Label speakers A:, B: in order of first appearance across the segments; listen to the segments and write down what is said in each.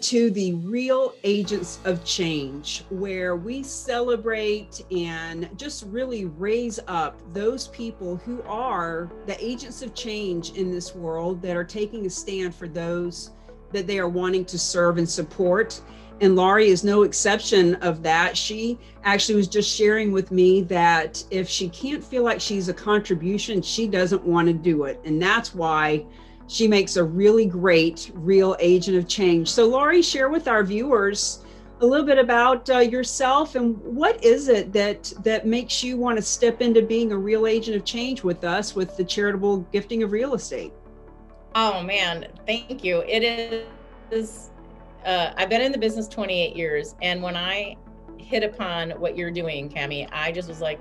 A: to the Real Agents of Change, where we celebrate and just really raise up those people who are the agents of change in this world that are taking a stand for those that they are wanting to serve and support. And Laurie is no exception of that. She actually was just sharing with me that if she can't feel like she's a contribution, she doesn't want to do it. And that's why she makes a really great real agent of change. So Laurie, share with our viewers a little bit about yourself and what is it that makes you want to step into being a real agent of change with us with the charitable gifting of real estate.
B: Oh man, thank you. It is, I've been in the business 28 years. And when I hit upon what you're doing, Cami, I just was like,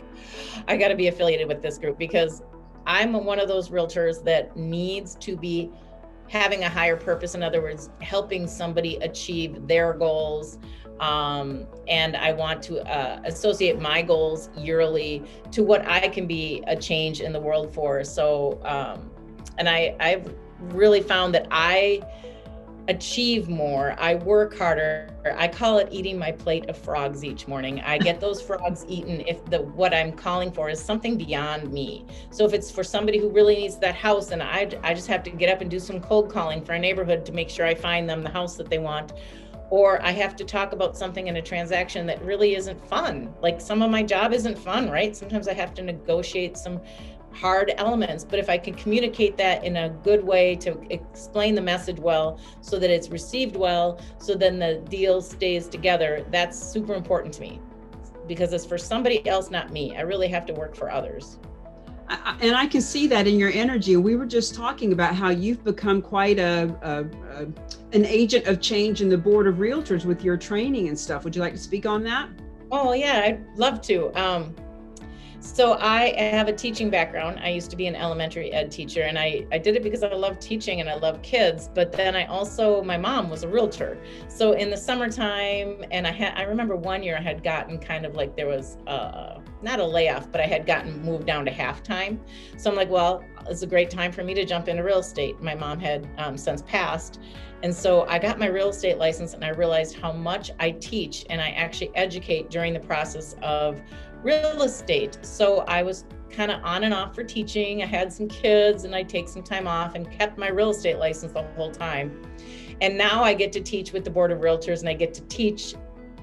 B: I got to be affiliated with this group because I'm one of those realtors that needs to be having a higher purpose. In other words, helping somebody achieve their goals. And I want to associate my goals yearly to what I can be a change in the world for. So, and I've really found that I achieve more. I work harder. I call it eating my plate of frogs each morning. I get those frogs eaten if what I'm calling for is something beyond me. So if it's for somebody who really needs that house, and I just have to get up and do some cold calling for a neighborhood to make sure I find them the house that they want. Or I have to talk about something in a transaction that really isn't fun. Like some of my job isn't fun, right? Sometimes I have to negotiate some hard elements, but if I can communicate that in a good way to explain the message well so that it's received well, so then the deal stays together, that's super important to me because it's for somebody else, not me. I really have to work for others.
A: And I can see that in your energy. We were just talking about how you've become quite an agent of change in the board of realtors with your training and stuff. Would you like to speak on that?
B: Oh yeah, I'd love to. So I have a teaching background. I used to be an elementary ed teacher, and I did it because I love teaching and I love kids. But then my mom was a realtor. So in the summertime, and I remember one year I had gotten kind of like there was not a layoff, but I had gotten moved down to halftime. So I'm like, well, it's a great time for me to jump into real estate. My mom had since passed. And so I got my real estate license and I realized how much I teach and I actually educate during the process of real estate. So I was kind of on and off for teaching. I had some kids and I'd take some time off and kept my real estate license the whole time. And now I get to teach with the board of realtors and I get to teach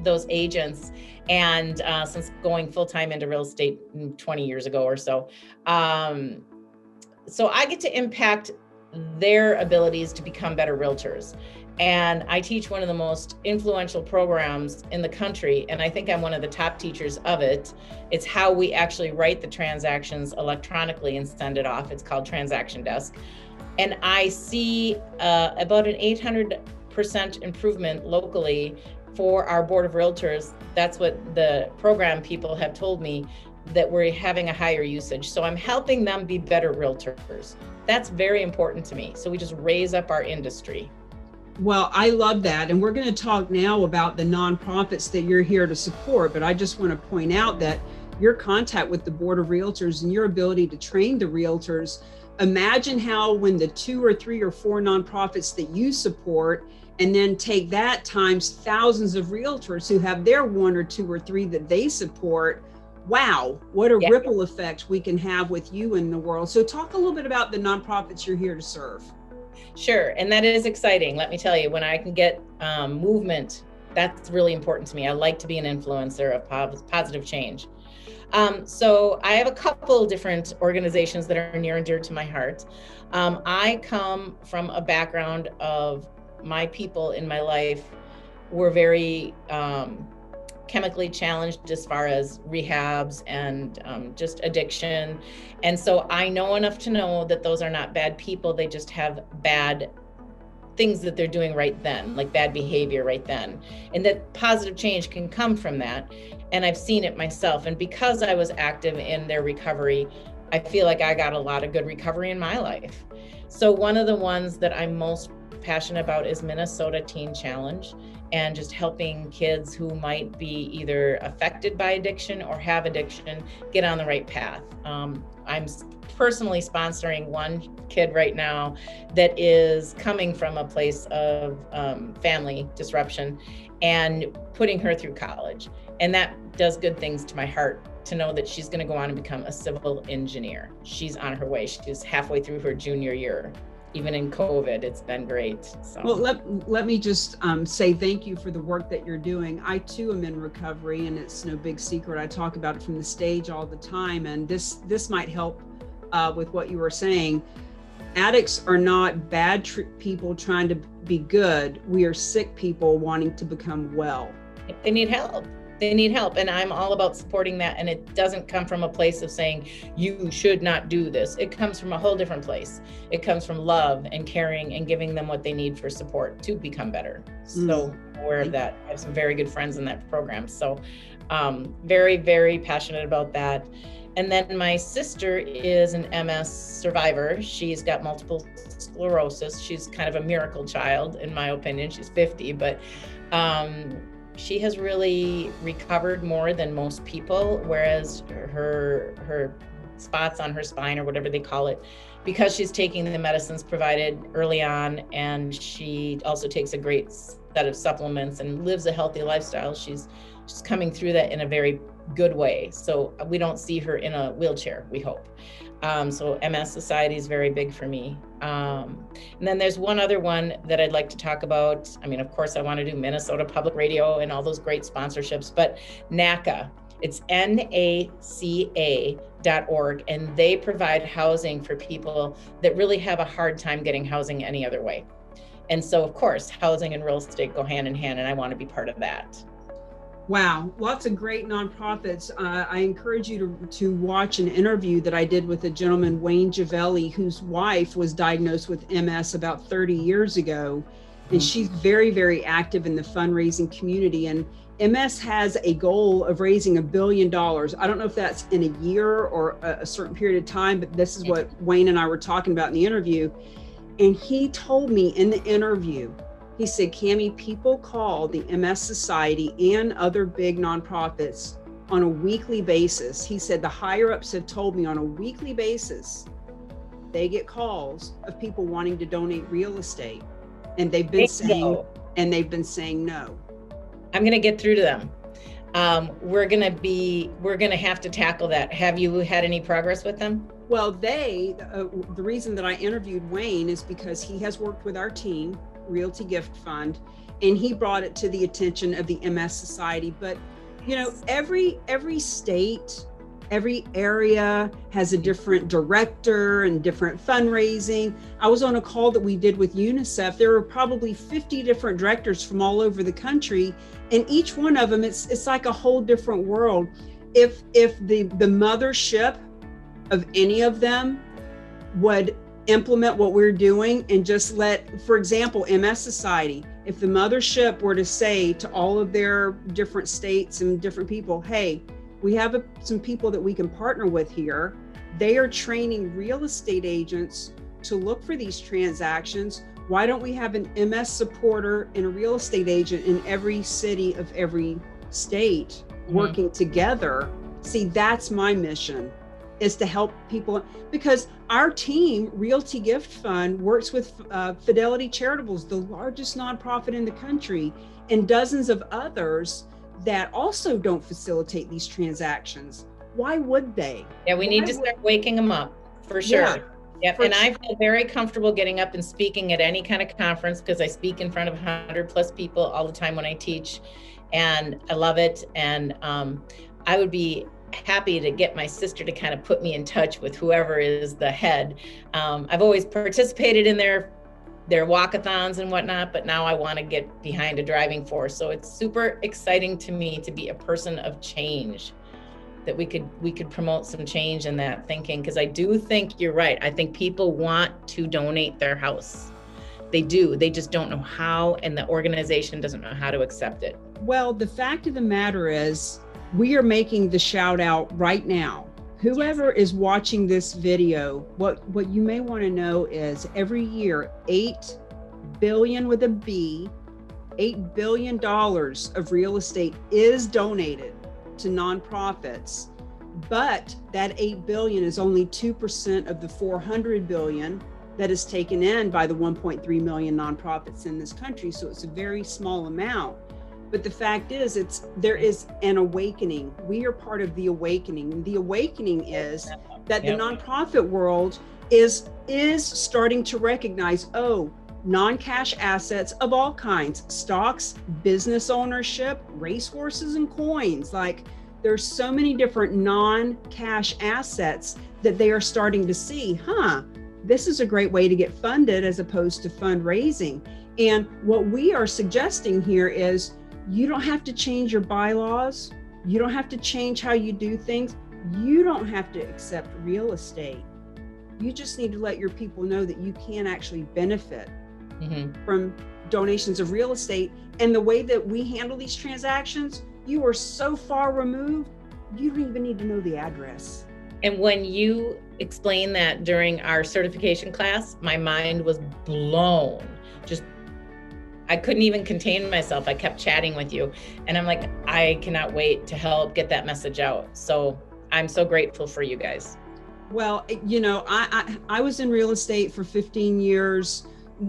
B: those agents. And since going full time into real estate 20 years ago or so, so I get to impact their abilities to become better realtors. And I teach one of the most influential programs in the country. And I think I'm one of the top teachers of it. It's how we actually write the transactions electronically and send it off. It's called Transaction Desk. And I see about an 800% improvement locally for our board of realtors. That's what the program people have told me, that we're having a higher usage. So I'm helping them be better realtors. That's very important to me. So we just raise up our industry.
A: Well, I love that. And we're going to talk now about the nonprofits that you're here to support. But I just want to point out that your contact with the Board of Realtors and your ability to train the realtors, imagine how when the 2 or 3 or 4 nonprofits that you support, and then take that times thousands of realtors who have their 1 or 2 or 3 that they support. Wow, what a ripple effect we can have with you in the world. So talk a little bit about the nonprofits you're here to serve.
B: Sure, and that is exciting. Let me tell you, when I can get movement, that's really important to me. I like to be an influencer of positive change. So I have a couple different organizations that are near and dear to my heart. I come from a background of my people in my life were very chemically challenged as far as rehabs and just addiction. And so I know enough to know that those are not bad people. They just have bad things that they're doing right then, like bad behavior right then. And that positive change can come from that. And I've seen it myself. And because I was active in their recovery, I feel like I got a lot of good recovery in my life. So one of the ones that I'm most passionate about is Minnesota Teen Challenge. and just helping kids who might be either affected by addiction or have addiction get on the right path. I'm personally sponsoring one kid right now that is coming from a place of family disruption and putting her through college. And that does good things to my heart to know that she's going to go on and become a civil engineer. She's on her way. She's halfway through her junior year. Even in COVID, it's been great. So.
A: Well, let me just say thank you for the work that you're doing. I too am in recovery, and it's no big secret. I talk about it from the stage all the time, and this might help with what you were saying. Addicts are not bad people trying to be good. We are sick people wanting to become well.
B: They need help. They need help. And I'm all about supporting that. And it doesn't come from a place of saying, you should not do this. It comes from a whole different place. It comes from love and caring and giving them what they need for support to become better. So aware of that. I have some very good friends in that program. So very, very passionate about that. And then my sister is an MS survivor. She's got multiple sclerosis. She's kind of a miracle child, in my opinion. She's 50, but she has really recovered more than most people, whereas her spots on her spine, or whatever they call it, because she's taking the medicines provided early on, and she also takes a great set of supplements and lives a healthy lifestyle, she's coming through that in a very good way. So we don't see her in a wheelchair, we hope. So MS Society is very big for me. And then there's one other one that I'd like to talk about. I mean, of course, I want to do Minnesota Public Radio and all those great sponsorships, but NACA, it's NACA.org, and they provide housing for people that really have a hard time getting housing any other way. And so, of course, housing and real estate go hand in hand, and I want to be part of that.
A: Wow, lots of great nonprofits. I encourage you to watch an interview that I did with a gentleman, Wayne Givelli, whose wife was diagnosed with MS about 30 years ago. And she's very, very active in the fundraising community. And MS has a goal of raising $1 billion. I don't know if that's in a year or a certain period of time, but this is what Wayne and I were talking about in the interview. And he told me in the interview, he said, Cammie, people call the MS Society and other big nonprofits on a weekly basis. He said the higher ups have told me on a weekly basis, they get calls of people wanting to donate real estate. And they've been saying no.
B: I'm going to get through to them. We're going to have to tackle that. Have you had any progress with them?
A: Well, the reason that I interviewed Wayne is because he has worked with our team, Realty Gift Fund, and he brought it to the attention of the MS Society. But you know, every state, every area has a different director and different fundraising. I was on a call that we did with UNICEF. There were probably 50 different directors from all over the country, and each one of them, it's like a whole different world. If the mothership of any of them would implement what we're doing and just let, for example, MS Society, if the mothership were to say to all of their different states and different people, hey, we have some people that we can partner with here. They are training real estate agents to look for these transactions. Why don't we have an MS supporter and a real estate agent in every city of every state working together? See, that's my mission, is to help people, because our team, Realty Gift Fund, works with Fidelity Charitables, the largest nonprofit in the country, and dozens of others that also don't facilitate these transactions. Why would they?
B: Yeah, we need to start waking them up, for sure.
A: Yeah,
B: yep. And I feel very comfortable getting up and speaking at any kind of conference, because I speak in front of 100 plus people all the time when I teach, and I love it. And I would be happy to get my sister to kind of put me in touch with whoever is the head. I've always participated in their walkathons and whatnot, but now I want to get behind a driving force. So it's super exciting to me to be a person of change, that we could promote some change in that thinking, because I do think you're right. I think people want to donate their house. They do. They just don't know how, and the organization doesn't know how to accept it.
A: Well, the fact of the matter is, we are making the shout out right now. Whoever is watching this video, what you may want to know is every year, 8 billion with a B $8 billion of real estate is donated to nonprofits, but that 8 billion is only 2% of the 400 billion that is taken in by the 1.3 million nonprofits in this country. So it's a very small amount. But the fact is, there is an awakening. We are part of the awakening. And the awakening is that the nonprofit world is starting to recognize, oh, non-cash assets of all kinds, stocks, business ownership, racehorses and coins. Like, there's so many different non-cash assets that they are starting to see, this is a great way to get funded as opposed to fundraising. And what we are suggesting here is, you don't have to change your bylaws. You don't have to change how you do things. You don't have to accept real estate. You just need to let your people know that you can actually benefit from donations of real estate. And the way that we handle these transactions, you are so far removed, you don't even need to know the address.
B: And when you explained that during our certification class, my mind was blown. I couldn't even contain myself. I kept chatting with you. And I'm like, I cannot wait to help get that message out. So I'm so grateful for you guys.
A: Well, I was in real estate for 15 years,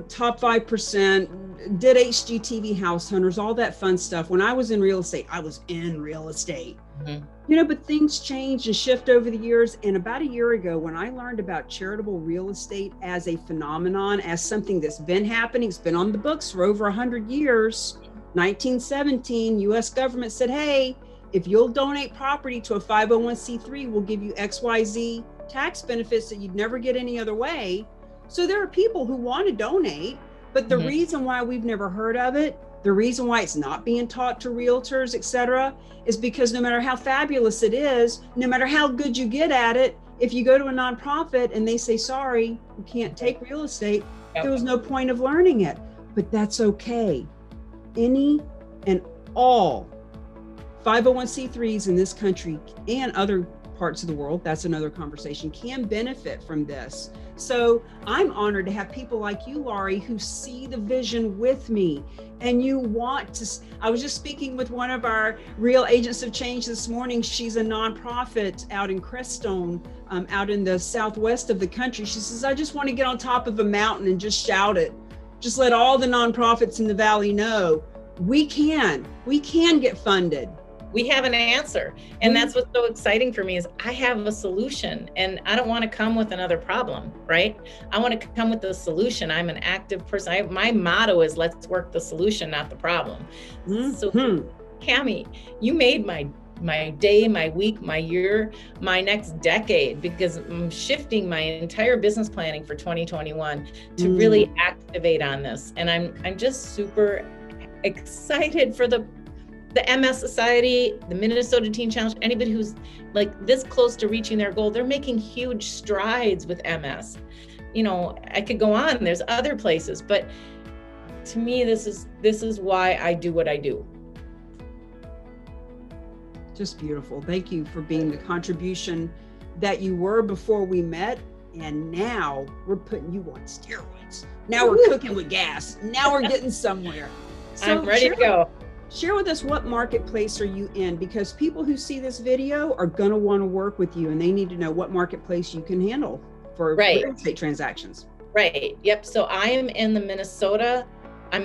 A: top 5%, did HGTV House Hunters, all that fun stuff. When I was in real estate, I was in real estate. But things change and shift over the years. And about a year ago, when I learned about charitable real estate as a phenomenon, as something that's been happening, it's been on the books for over 100 years. 1917, US government said, hey, if you'll donate property to a 501c3, we'll give you XYZ tax benefits that you'd never get any other way. So there are people who want to donate, but the reason why we've never heard of it, the reason why it's not being taught to realtors, et cetera, is because no matter how fabulous it is, no matter how good you get at it, if you go to a nonprofit and they say, sorry, you can't take real estate, there was no point of learning it. But that's okay. Any and all 501c3s in this country and other parts of the world, that's another conversation, can benefit from this. So I'm honored to have people like you, Laurie, who see the vision with me. And you want to, I was just speaking with one of our real agents of change this morning. She's a nonprofit out in Crestone, out in the southwest of the country. She says, I just want to get on top of a mountain and just shout it. Just let all the nonprofits in the Valley know we can get funded.
B: We have an answer. And that's what's so exciting for me is I have a solution, and I don't want to come with another problem, right? I want to come with the solution. I'm an active person. My motto is let's work the solution, not the problem. So Cami, you made my day, my week, my year, my next decade, because I'm shifting my entire business planning for 2021 to really activate on this. And I'm just super excited for the MS Society, the Minnesota Teen Challenge, anybody who's like this close to reaching their goal. They're making huge strides with MS. I could go on, there's other places, but to me, this is why I do what I do.
A: Just beautiful. Thank you for being the contribution that you were before we met. And now we're putting you on steroids. Now we're cooking with gas. Now we're getting somewhere. So
B: I'm ready to go.
A: Share with us, what marketplace are you in? Because people who see this video are going to want to work with you, and they need to know what marketplace you can handle for real estate transactions.
B: Right. Yep. So I am in I'm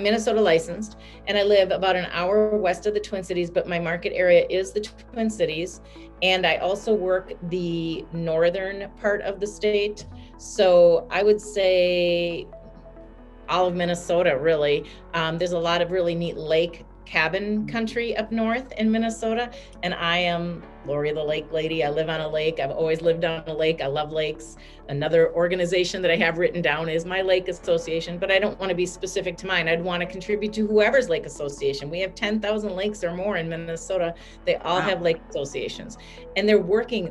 B: Minnesota licensed, and I live about an hour west of the Twin Cities, but my market area is the Twin Cities. And I also work the northern part of the state. So I would say all of Minnesota, really. There's a lot of really neat lake cabin country up north in Minnesota, and I am Laurie the Lake Lady. I live on a lake. I've always lived on a lake. I love lakes. Another organization that I have written down is my lake association, but I don't want to be specific to mine. I'd want to contribute to whoever's lake association. We have 10,000 lakes or more in Minnesota. They all have lake associations, and they're working,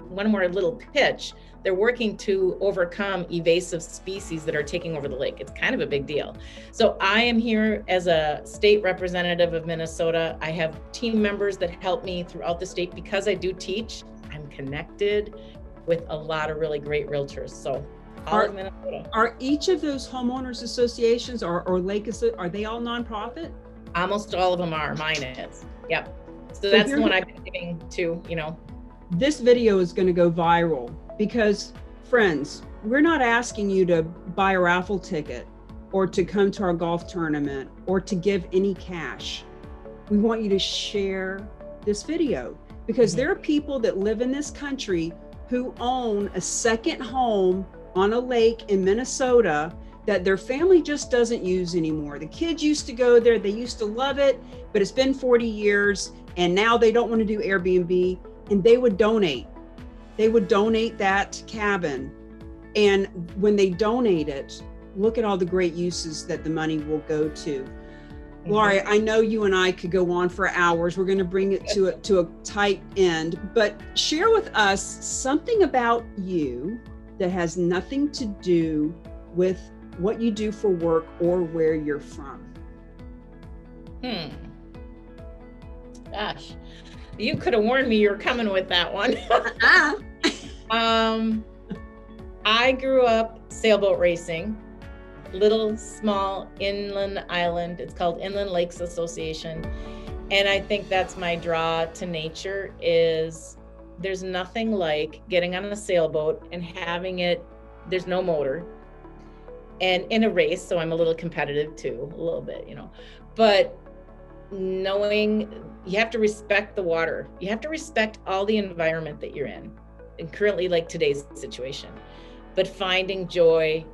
B: one more little pitch, they're working to overcome invasive species that are taking over the lake. It's kind of a big deal. So I am here as a state representative of Minnesota. I have team members that help me throughout the state. Because I do teach, I'm connected with a lot of really great realtors. So all of Minnesota.
A: Are each of those homeowners associations or lake, are they all nonprofit?
B: Almost all of them are. Mine is. Yep. So
A: So
B: that's the
A: here's
B: one I've been giving to,
A: this video is going to go viral because, friends, we're not asking you to buy a raffle ticket or to come to our golf tournament or to give any cash. We want you to share this video because there are people that live in this country who own a second home on a lake in Minnesota that their family just doesn't use anymore. The kids used to go there, they used to love it, but it's been 40 years and now they don't want to do Airbnb, and they would donate. They would donate that cabin. And when they donate it, look at all the great uses that the money will go to. Laurie, I know you and I could go on for hours. We're going to bring it to a tight end, but share with us something about you that has nothing to do with what you do for work or where you're from.
B: Gosh, you could have warned me you were coming with that one. I grew up sailboat racing, little small inland island. It's called Inland Lakes Association. And I think that's my draw to nature is there's nothing like getting on a sailboat and having it, there's no motor. And in a race, so I'm a little competitive too, a little bit, but knowing you have to respect the water. You have to respect all the environment that you're in, and currently like today's situation, but finding joy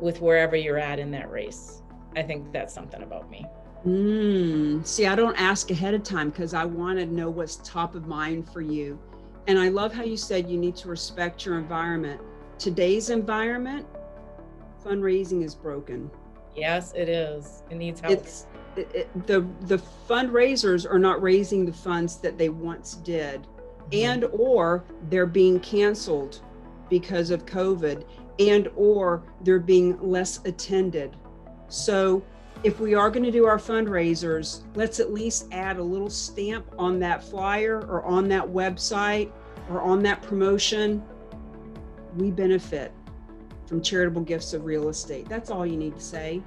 B: with wherever you're at in that race. I think that's something about me.
A: See, I don't ask ahead of time because I want to know what's top of mind for you. And I love how you said you need to respect your environment. Today's environment, fundraising is broken.
B: Yes, it is. It needs help.
A: The fundraisers are not raising the funds that they once did, and or they're being canceled because of COVID, and or they're being less attended. So if we are going to do our fundraisers, let's at least add a little stamp on that flyer or on that website or on that promotion. We benefit from charitable gifts of real estate. That's all you need to say.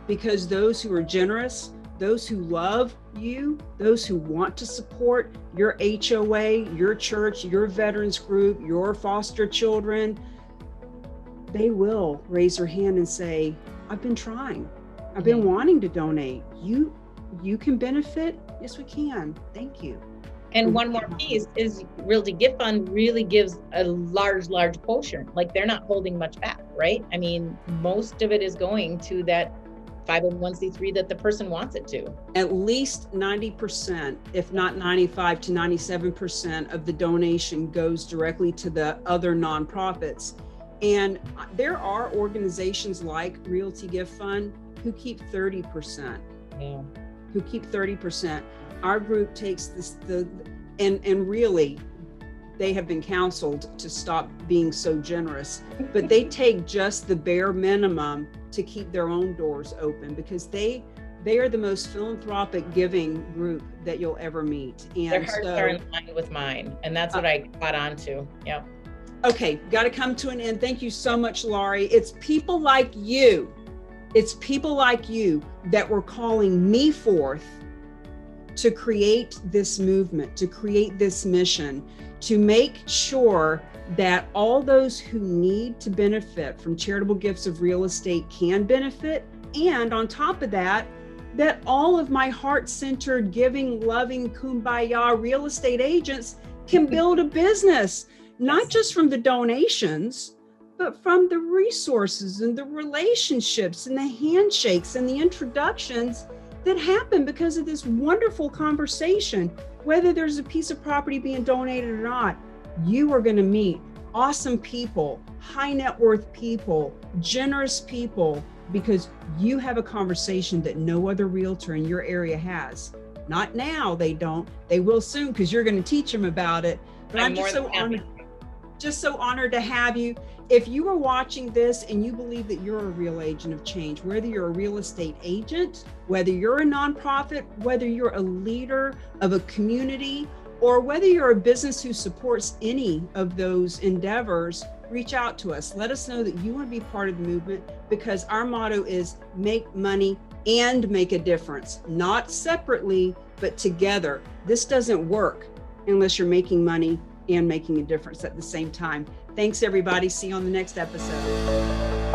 A: Because those who are generous, those who love you, those who want to support your HOA, your church, your veterans group, your foster children, they will raise their hand and say, I've been trying. I've been wanting to donate. You can benefit? Yes, we can. Thank you.
B: And one more piece is Realty Gift Fund really gives a large portion. Like they're not holding much back, right? I mean, most of it is going to that 501c3 that the person wants it to.
A: At least 90%, if not 95 to 97% of the donation goes directly to the other nonprofits. And there are organizations like Realty Gift Fund who keep 30%.
B: Yeah.
A: Who keep 30%. Our group takes this, and really, they have been counseled to stop being so generous, but they take just the bare minimum to keep their own doors open because they are the most philanthropic giving group that you'll ever meet. And
B: their hearts are in line with mine, and that's what I caught on to. Yep.
A: Okay, got to come to an end. Thank you so much, Laurie. It's people like you. It's people like you that were calling me forth to create this movement, to create this mission, to make sure that all those who need to benefit from charitable gifts of real estate can benefit. And on top of that, that all of my heart-centered, giving, loving, kumbaya real estate agents can build a business, not just from the donations, but from the resources and the relationships and the handshakes and the introductions that happen because of this wonderful conversation. Whether there's a piece of property being donated or not, you are going to meet awesome people, high net worth people, generous people, because you have a conversation that no other realtor in your area has. Not now, they don't. They will soon because you're going to teach them about it. But I'm just so honored to have you. If you are watching this and you believe that you're a real agent of change, whether you're a real estate agent, whether you're a nonprofit, whether you're a leader of a community, or whether you're a business who supports any of those endeavors, reach out to us. Let us know that you want to be part of the movement, because our motto is make money and make a difference, not separately, but together. This doesn't work unless you're making money and making a difference at the same time. Thanks, everybody. See you on the next episode.